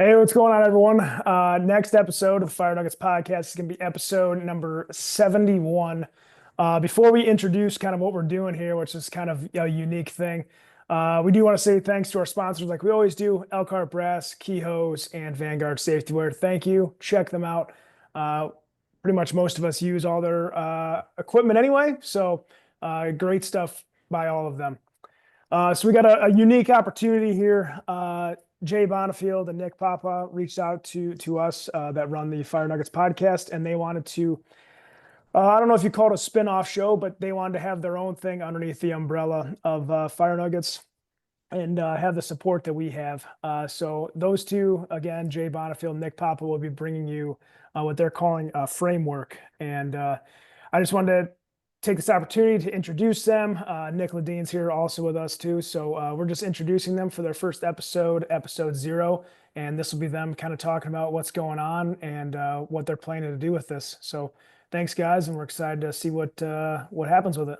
Hey, what's going on, everyone? Next episode of the Fire Nuggets podcast is going to be episode number 71. Before we introduce kind of what we're doing here, which is kind of a unique thing, we do want to say thanks to our sponsors like we always do, Elkhart Brass, Key Hose, and Vanguard Safety Wear. Thank you. Check them out. Uh, Pretty much most of us use all their equipment anyway, so great stuff by all of them. So we got a unique opportunity here. Jay Bonnifield and Nick Papa reached out to us that run the Fire Nuggets podcast, and they wanted to. I don't know if you call it a spin-off show, but they wanted to have their own thing underneath the umbrella of Fire Nuggets and have the support that we have. So those two, again, Jay Bonnifield, Nick Papa, will be bringing you what they're calling a framework. And I just wanted to take this opportunity to introduce them. Nick Ledin's here also with us too. So we're just introducing them for their first episode, episode 0. And this will be them kind of talking about what's going on and what they're planning to do with this. So thanks, guys, and we're excited to see what happens with it.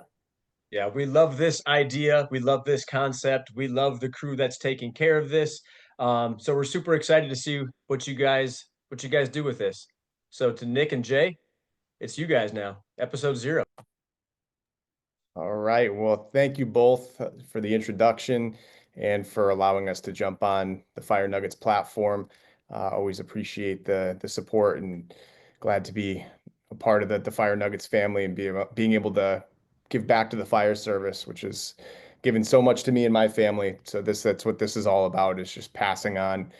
Yeah, we love this idea. We love this concept. We love the crew that's taking care of this. So we're super excited to see what you guys do with this. So to Nick and Jay, it's you guys now, episode 0. All right. Well, thank you both for the introduction and for allowing us to jump on the Fire Nuggets platform. Always appreciate the support and glad to be a part of the Fire Nuggets family and being able to give back to the fire service, which has given so much to me and my family. So that's what this is all about, is just passing on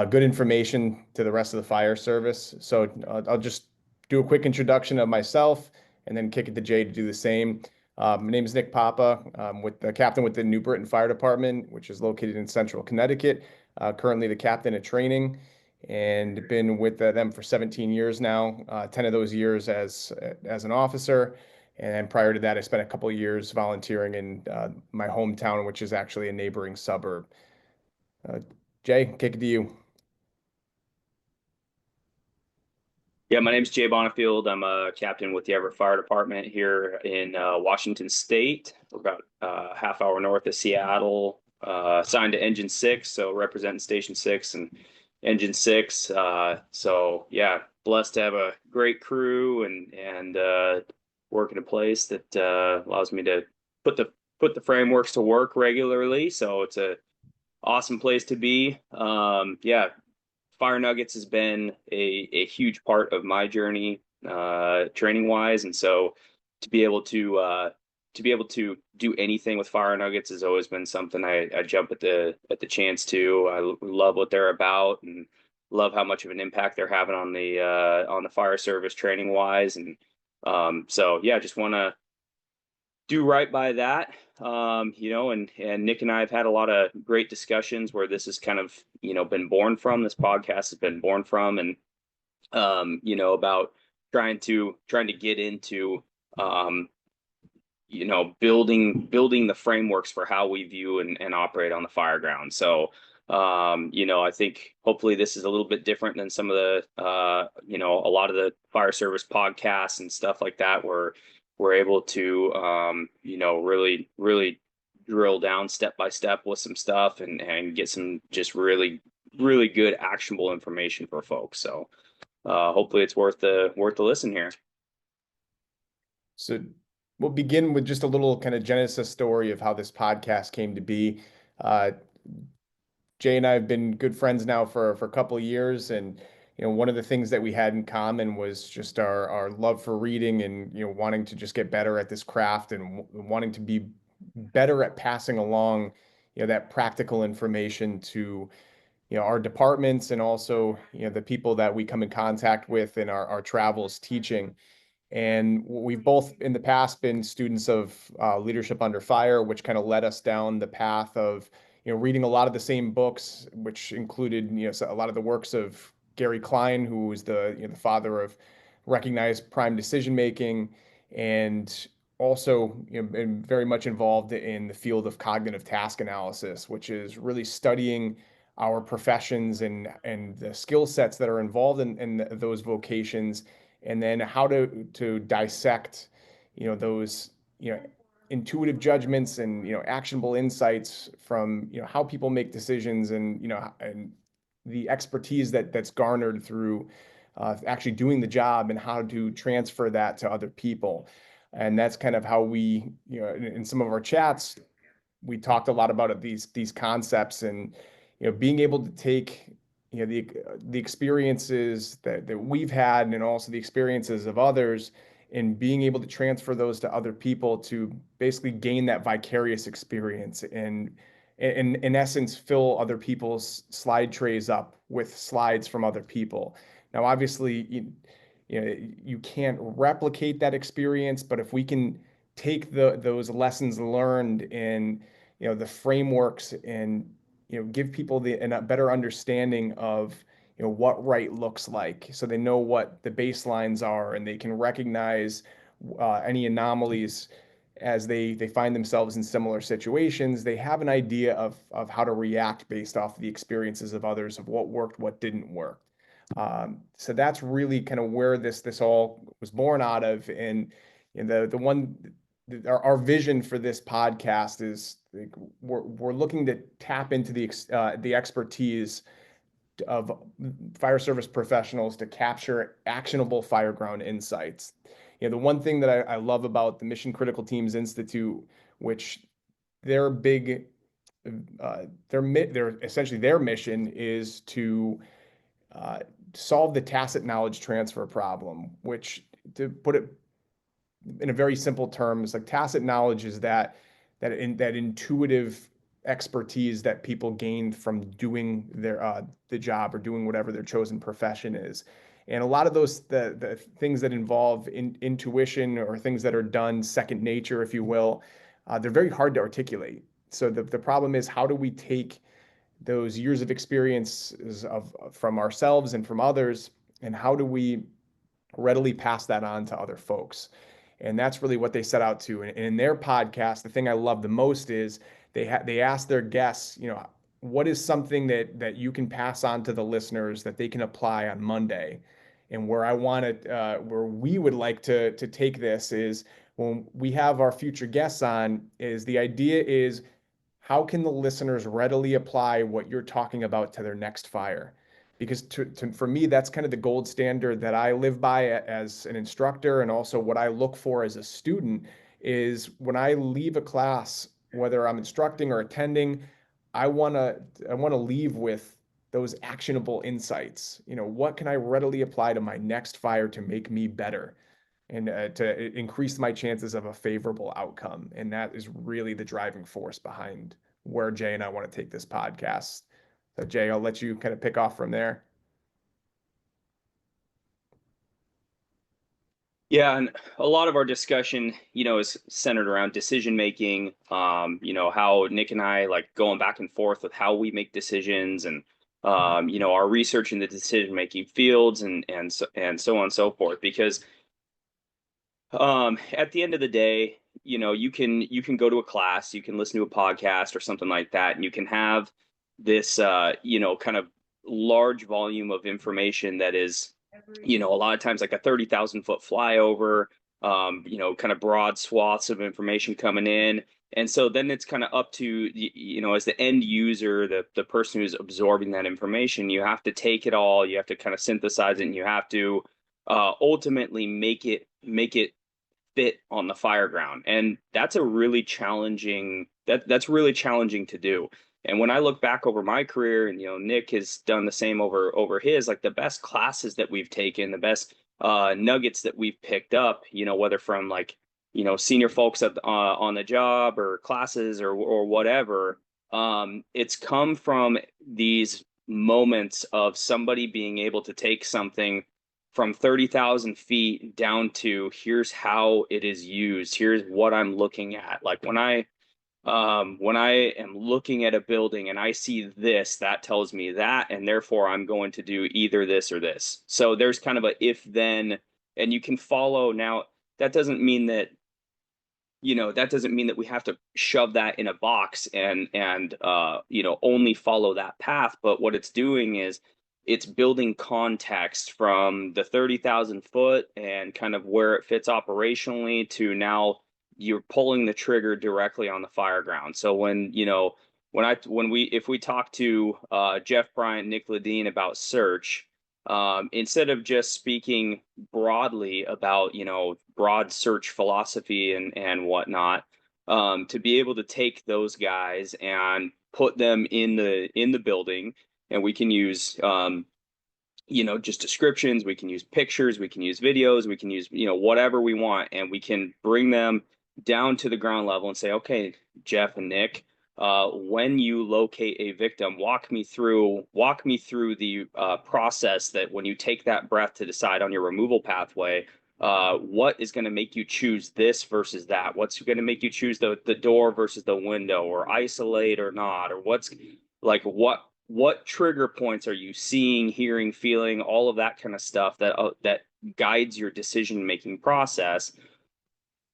good information to the rest of the fire service. So I'll just do a quick introduction of myself and then kick it to Jay to do the same. My name is Nick Papa. I'm with the captain with the New Britain Fire Department, which is located in central Connecticut. Currently the captain at training and been with them for 17 years now, 10 of those years as an officer. And prior to that, I spent a couple of years volunteering in my hometown, which is actually a neighboring suburb. Uh, Jay, kick it to you. Yeah, my name's Jay Bonnifield. I'm a captain with the Everett Fire Department here in Washington State. We're about half hour north of Seattle. Assigned to Engine 6, so representing Station 6 and Engine 6. So yeah, blessed to have a great crew and work in a place that allows me to put the frameworks to work regularly. So it's a awesome place to be. Yeah, Fire Nuggets has been a huge part of my journey, training wise, and so to be able to do anything with Fire Nuggets has always been something I jump at the chance to. I love what they're about and love how much of an impact they're having on the fire service training wise, and so yeah, just want to do right by that. And Nick and I have had a lot of great discussions where this has kind of, been born from, this podcast has been born from, and, about trying to get into, building the frameworks for how we view and operate on the fire ground. So, I think hopefully this is a little bit different than some of the, a lot of the fire service podcasts and stuff like that, where we're able to, really drill down step by step with some stuff and get some just really, really good actionable information for folks. So hopefully it's worth the listen here. So we'll begin with just a little kind of genesis story of how this podcast came to be. Uh, Jay and I have been good friends now for a couple of years, and one of the things that we had in common was just our love for reading and wanting to just get better at this craft and wanting to be better at passing along that practical information to our departments and also the people that we come in contact with in our travels teaching. And we've both in the past been students of Leadership Under Fire, which kind of led us down the path of reading a lot of the same books, which included a lot of the works of Gary Klein, who was the father of recognized prime decision making, and also been very much involved in the field of cognitive task analysis, which is really studying our professions and the skill sets that are involved in those vocations, and then how to dissect those intuitive judgments and actionable insights from how people make decisions and and the expertise that's garnered through actually doing the job and how to transfer that to other people. And that's kind of how we, in some of our chats, we talked a lot about these concepts, and being able to take the experiences that we've had, and also the experiences of others, and being able to transfer those to other people to basically gain that vicarious experience, and in essence fill other people's slide trays up with slides from other people. Now obviously you can't replicate that experience, but if we can take those lessons learned in the frameworks, and give people a better understanding of what right looks like, so they know what the baselines are, and they can recognize any anomalies as they find themselves in similar situations. They have an idea of how to react based off the experiences of others, of what worked, what didn't work. So that's really kind of where this all was born out of. And our vision for this podcast is, like, we're looking to tap into the expertise of fire service professionals to capture actionable fireground insights. The one thing that I love about the Mission Critical Teams Institute, which their big, essentially their mission is to solve the tacit knowledge transfer problem, which, to put it in a very simple terms, like, tacit knowledge is that intuitive expertise that people gain from doing the job, or doing whatever their chosen profession is. And a lot of those the things that involve intuition, or things that are done second nature, if you will, they're very hard to articulate. So the problem is, how do we take those years of experiences from ourselves and from others, and how do we readily pass that on to other folks? And that's really what they set out to. And in their podcast, the thing I love the most is they ask their guests, what is something that you can pass on to the listeners that they can apply on Monday? And where we would like to take this is, when we have our future guests on, is the idea is, how can the listeners readily apply what you're talking about to their next fire? Because for me, that's kind of the gold standard that I live by as an instructor, and also what I look for as a student is, when I leave a class, whether I'm instructing or attending, I want to leave with those actionable insights. What can I readily apply to my next fire to make me better, and to increase my chances of a favorable outcome? And that is really the driving force behind where Jay and I want to take this podcast. So Jay, I'll let you kind of pick off from there. Yeah, and a lot of our discussion, is centered around decision making. How Nick and I like going back and forth with how we make decisions, and our research in the decision making fields, and so on and so forth. Because at the end of the day, you can go to a class, you can listen to a podcast or something like that, and you can have this kind of large volume of information that is, a lot of times like a 30,000 foot flyover, kind of broad swaths of information coming in. And so then it's kind of up to, as the end user, the person who's absorbing that information, you have to take it all, you have to kind of synthesize it, and you have to ultimately make it fit on the fireground. And that's a really challenging, that's really challenging to do. And when I look back over my career, and Nick has done the same over his, like, the best classes that we've taken, the best nuggets that we've picked up, whether from like senior folks on the job, or classes, or whatever, it's come from these moments of somebody being able to take something from 30,000 feet down to, here's how it is used, here's what I'm looking at. Like, when I am looking at a building and I see this, that tells me that, and therefore I'm going to do either this or this. So there's kind of a if then, and you can follow. Now, that doesn't mean that we have to shove that in a box and only follow that path. But what it's doing is, it's building context from the 30,000 foot and kind of where it fits operationally, to now you're pulling the trigger directly on the fireground. So when, if we talk to Jeff, Bryant, Nick Ledin about search, instead of just speaking broadly about, broad search philosophy and whatnot, to be able to take those guys and put them in the building, and we can use just descriptions, we can use pictures, we can use videos, we can use, whatever we want, and we can bring them down to the ground level and say, okay, Jeff and Nick, when you locate a victim, walk me through the process that when you take that breath to decide on your removal pathway, what is going to make you choose this versus that? What's going to make you choose the door versus the window, or isolate or not, or what trigger points are you seeing, hearing, feeling, all of that kind of stuff that guides your decision making process.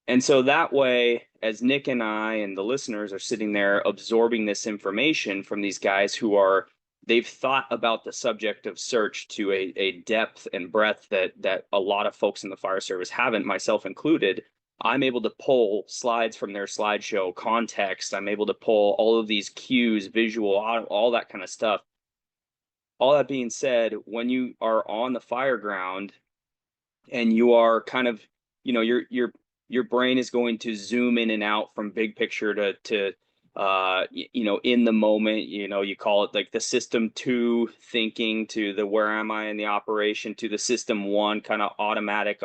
And so that way, as Nick and I and the listeners are sitting there absorbing this information from these guys they've thought about the subject of search to a depth and breadth that a lot of folks in the fire service haven't, myself included. I'm able to pull slides from their slideshow, context. I'm able to pull all of these cues, visual, all that kind of stuff. All that being said, when you are on the fire ground and you are kind of, your brain is going to zoom in and out from big picture to in the moment, you call it like the system 2 thinking, to the where am I in the operation, to the system 1 kind of automatic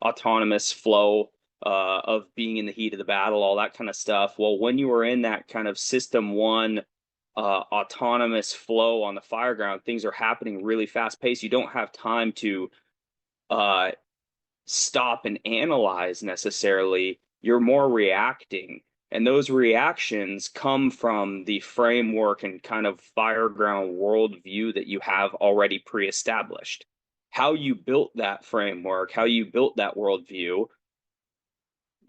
autonomous flow of being in the heat of the battle, all that kind of stuff. Well, when you are in that kind of system 1 autonomous flow on the fire ground, things are happening really fast paced. You don't have time to stop and analyze necessarily. You're more reacting. And those reactions come from the framework and kind of fireground worldview that you have already pre-established. How you built that framework, how you built that worldview,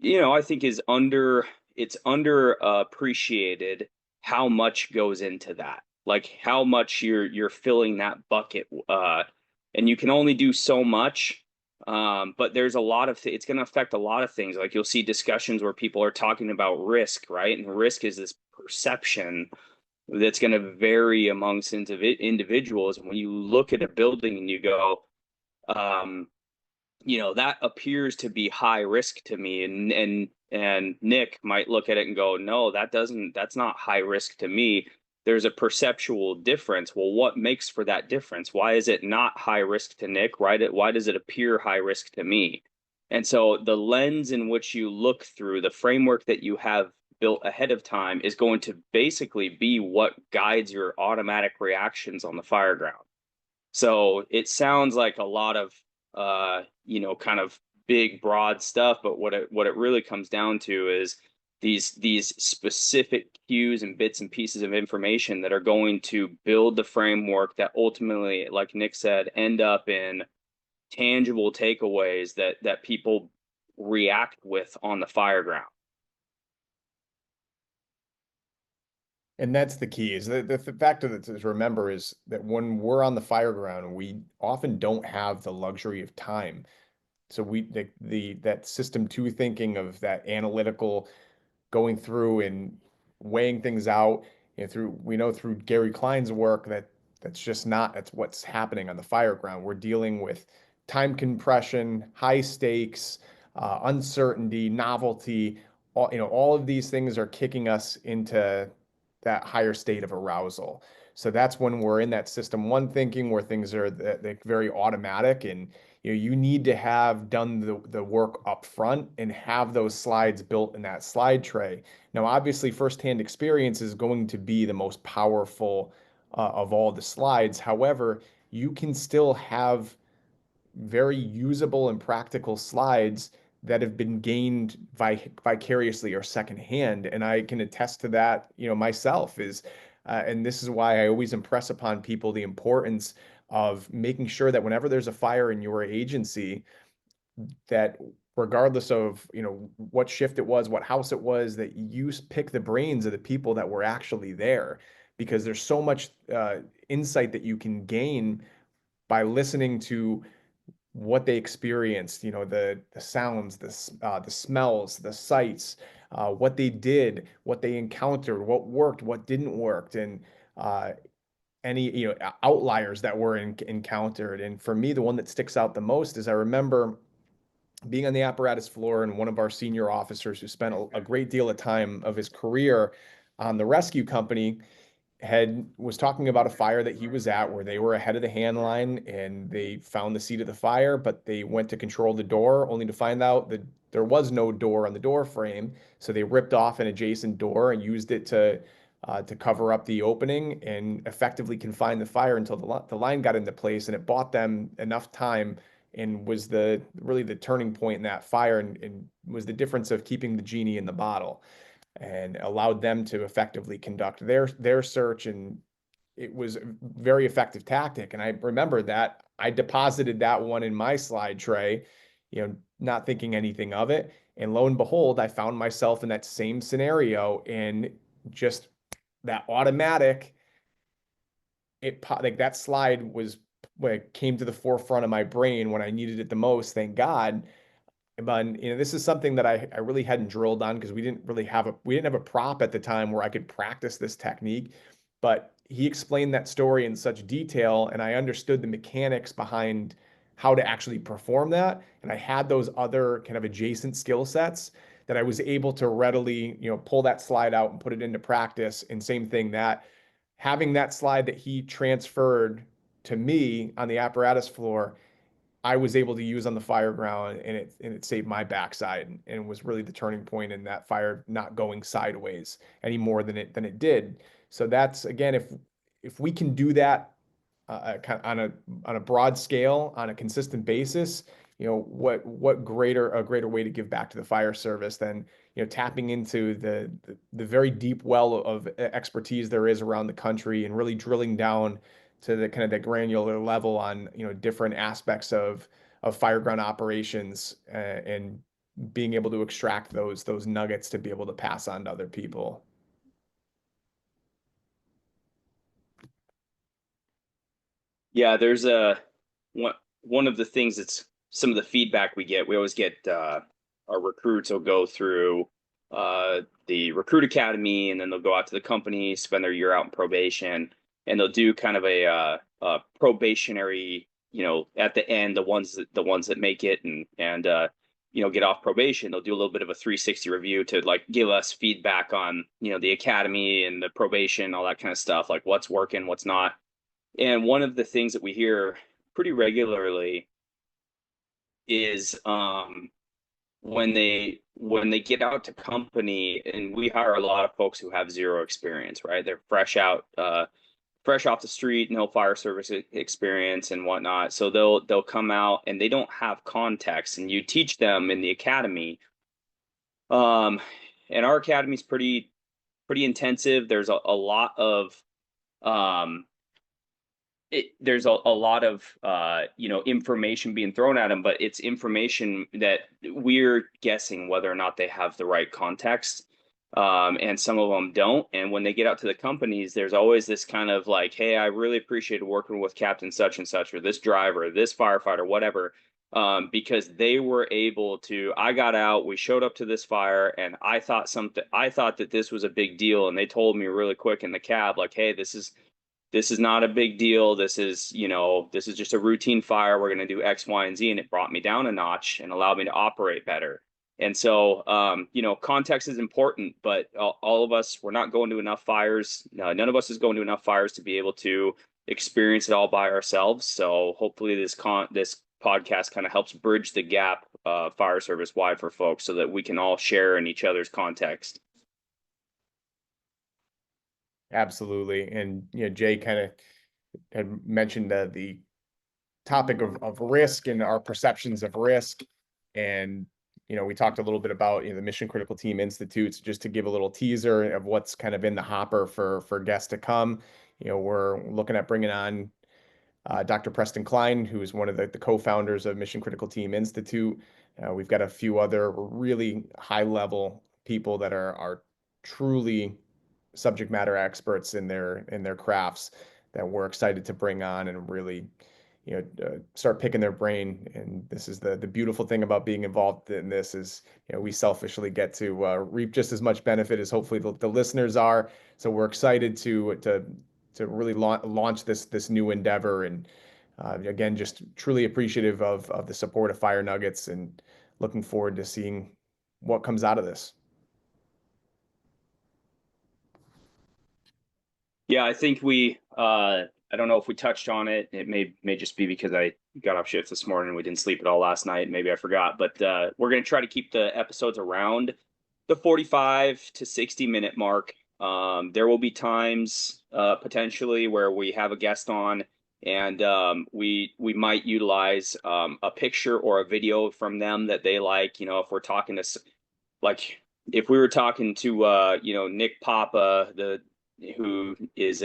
I think it's underappreciated how much goes into that. Like how much you're filling that bucket, and you can only do so much. But there's a lot of it's going to affect a lot of things. Like you'll see discussions where people are talking about risk, right? And risk is this perception that's going to vary amongst individuals. When you look at a building and you go, that appears to be high risk to me, and Nick might look at it and go, no, that's not high risk to me. There's a perceptual difference. Well, what makes for that difference? Why is it not high risk to Nick? Right? Why does it appear high risk to me? And so the lens in which you look through, the framework that you have built ahead of time, is going to basically be what guides your automatic reactions on the fire ground. So it sounds like a lot of kind of big, broad stuff, but what it really comes down to is these specific cues and bits and pieces of information that are going to build the framework that ultimately, like Nick said, end up in tangible takeaways that people react with on the fire ground. And that's the key, is the factor to remember is that when we're on the fire ground, we often don't have the luxury of time. So that system 2 thinking of that analytical going through and weighing things out, through Gary Klein's work that's what's happening on the fire ground. We're dealing with time compression, high stakes, uncertainty, novelty. All of these things are kicking us into that higher state of arousal. So that's when we're in that system 1 thinking, where things are very automatic, and you need to have done the work up front and have those slides built in that slide tray. Now, obviously, firsthand experience is going to be the most powerful of all the slides. However, you can still have very usable and practical slides that have been gained vicariously or secondhand. And I can attest to that, myself and this is why I always impress upon people the importance of making sure that whenever there's a fire in your agency, that regardless of, what shift it was, what house it was, that you pick the brains of the people that were actually there, because there's so much insight that you can gain by listening to what they experienced, the sounds, the smells, the sights, what they did, what they encountered, what worked, what didn't work, and any outliers that were encountered. And for me, the one that sticks out the most is I remember being on the apparatus floor, and one of our senior officers who spent a great deal of time of his career on the rescue company was talking about a fire that he was at where they were ahead of the hand line and they found the seat of the fire, but they went to control the door only to find out that there was no door on the door frame. So they ripped off an adjacent door and used it to cover up the opening and effectively confine the fire until the line got into place. And it bought them enough time and was really the turning point in that fire, and was the difference of keeping the genie in the bottle, and allowed them to effectively conduct their search. And it was a very effective tactic. And I remember that I deposited that one in my slide tray, not thinking anything of it. And lo and behold, I found myself in that same scenario, and just that automatic, like that slide was when it came to the forefront of my brain when I needed it the most, thank God. But this is something that I really hadn't drilled on, because we didn't have a prop at the time where I could practice this technique. But he explained that story in such detail, and I understood the mechanics behind how to actually perform that. And I had those other kind of adjacent skill sets that I was able to readily, pull that slide out and put it into practice. And same thing, that having that slide that he transferred to me on the apparatus floor, I was able to use on the fire ground, and it saved my backside, and was really the turning point in that fire not going sideways any more than it did. So that's, again, if we can do that kind of on a broad scale, on a consistent basis, what a greater way to give back to the fire service than tapping into the very deep well of expertise there is around the country, and really drilling down to the kind of the granular level on different aspects of fireground operations, and being able to extract those nuggets to be able to pass on to other people. Yeah, there's one of the things that's some of the feedback we get. We always get our recruits will go through the recruit academy, and then they'll go out to the company, spend their year out in probation, and they'll do kind of a probationary, at the end, the ones that make it and get off probation, they'll do a little bit of a 360 review to like give us feedback on the academy and the probation, all that kind of stuff, like what's working, what's not. And one of the things that we hear pretty regularly is when they get out to company, and we hire a lot of folks who have zero experience, right? They're fresh off the street, no fire service experience and whatnot. So they'll come out and they don't have context, and you teach them in the academy. And our academy is pretty intensive. There's a lot of information being thrown at them, but it's information that we're guessing whether or not they have the right context. And some of them don't. And when they get out to the companies, there's always this kind of like, hey, I really appreciated working with Captain such and such, or this driver, this firefighter, whatever, because they were able to, I got out, we showed up to this fire, and I thought that this was a big deal. And they told me really quick in the cab, like, hey, this is not a big deal. This is just a routine fire. We're going to do X, Y, and Z. And it brought me down a notch and allowed me to operate better. And so, context is important, but all of us, we're not going to enough fires. None of us is going to enough fires to be able to experience it all by ourselves. So hopefully this podcast kind of helps bridge the gap, fire service wide, for folks, so that we can all share in each other's context. Absolutely. And, Jay kind of had mentioned the topic of risk and our perceptions of risk. And, we talked a little bit about, the Mission Critical Team Institutes, just to give a little teaser of what's kind of in the hopper for guests to come. We're looking at bringing on Dr. Preston Klein, who is one of the co-founders of Mission Critical Team Institute. We've got a few other really high-level people that are truly subject matter experts in their crafts that we're excited to bring on and really, start picking their brain. And this is the beautiful thing about being involved in this is, we selfishly get to reap just as much benefit as hopefully the listeners are. So we're excited to really launch this new endeavor. And again, just truly appreciative of the support of Fire Nuggets and looking forward to seeing what comes out of this. Yeah, I think I don't know if we touched on it. It may just be because I got off shift this morning and we didn't sleep at all last night. Maybe I forgot, but we're going to try to keep the episodes around the 45 to 60-minute mark. There will be times potentially where we have a guest on and we might utilize a picture or a video from them that they like. If we're talking to, like, if we were talking to Nick Papa, who is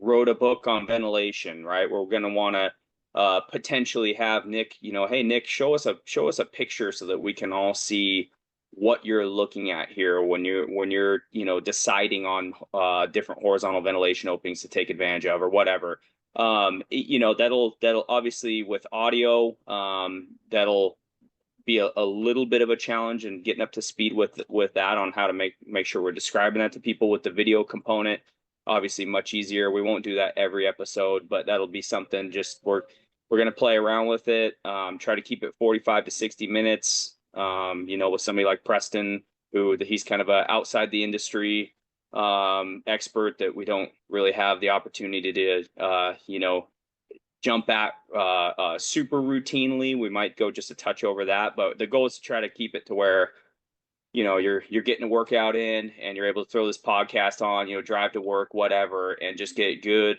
wrote a book on ventilation, right? We're going to want to potentially have Nick, hey Nick, show us a picture so that we can all see what you're looking at here when you're deciding on different horizontal ventilation openings to take advantage of or whatever. That'll obviously with audio, that'll be a little bit of a challenge and getting up to speed with that on how to make sure we're describing that to people. With the video component, obviously much easier. We won't do that every episode, but that'll be something just we're going to play around with it. Try to keep it 45 to 60 minutes. With somebody like Preston, he's kind of a outside the industry expert that we don't really have the opportunity to jump at super routinely. We might go just a touch over that, but the goal is to try to keep it to where you're getting a workout in and you're able to throw this podcast on, drive to work, whatever, and just get good,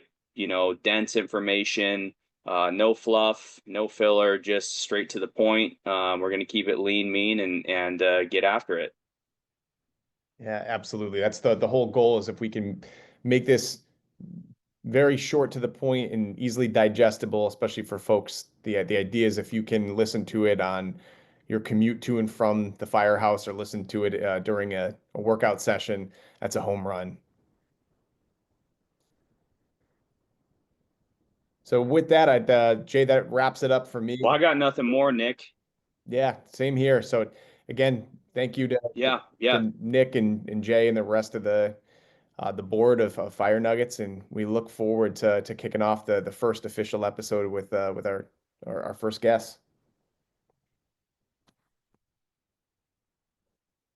dense information. No fluff, no filler, just straight to the point. We're going to keep it lean, mean, and get after it. Yeah, absolutely. That's the whole goal, is if we can make this very short to the point and easily digestible, especially for folks. The idea is if you can listen to it on your commute to and from the firehouse or listen to it during a workout session, that's a home run. So with that, Jay, that wraps it up for me. Well, I got nothing more, Nick. Yeah, same here. So again, thank you to Nick and Jay and the rest of the board of Fire Nuggets, and we look forward to kicking off the first official episode with our first guest.